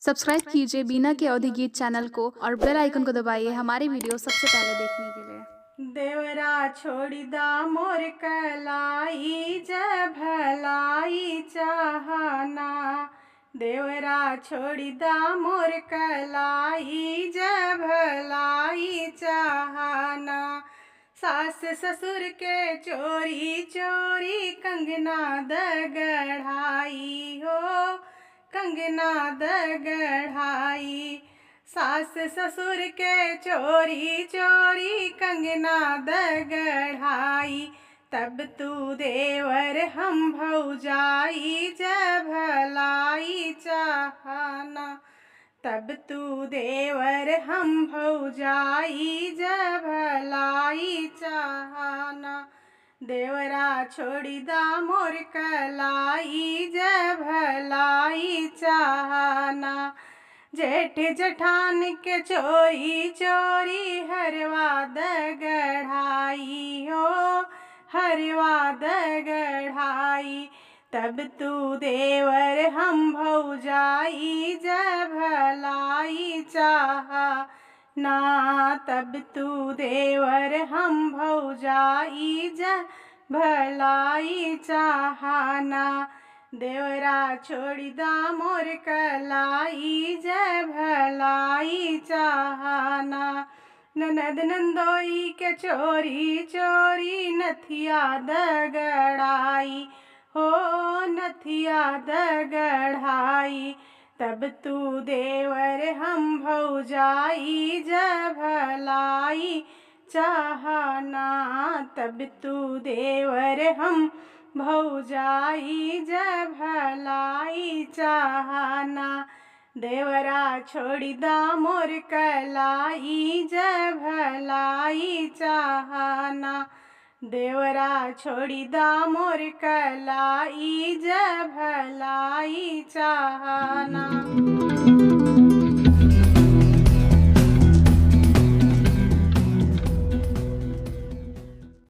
Subscribe कीजिए बीना के अवधि गीत चैनल को और बेल आइकन को दबाइए हमारी वीडियो सबसे पहले देखने के लिए। देवरा छोड़ी दा मोर कलाई जय भलाई चाहना। देवरा छोड़ी दा मोर कलाई जय भलाई चाहना। सास ससुर के चोरी चोरी कंगना दगढ़ाई हो, कंगना दगढ़ाई। सास ससुर के चोरी चोरी कंगना दगढ़ाई। तब तू देवर हम भौजाई जय भलाई चाहना। तब तू देवर हम भौजाई जय भलाई चाहना। देवरा छोड़ी दा मोर कलाई जय भलाई चाहना। जेठ जठान के चोरी चोरी हरवा दगढ़ाई हो, हरवा दगढ़ाई। तब तू देवर हम भौजाई जय भलाई चाहना। तब तू देवर हम भौजाई जय भलाई चाहना। देवरा छोड़ी दा मोर कलाई जय भलाई चाहना। ननद नंदोई के चोरी चोरी नथिया दगढ़ाई हो, नथिया दगढ़ाई। तब तू देवर हम भौजाई जय भलाई चाहना। तब तू देवर हम भौजाई जय भलाई चाहना। देवरा छोड़ी दा मोर कलाई जय भलाई चाहना। देवरा छोड़ी दा मोर कलाई जय भलाई चाहना।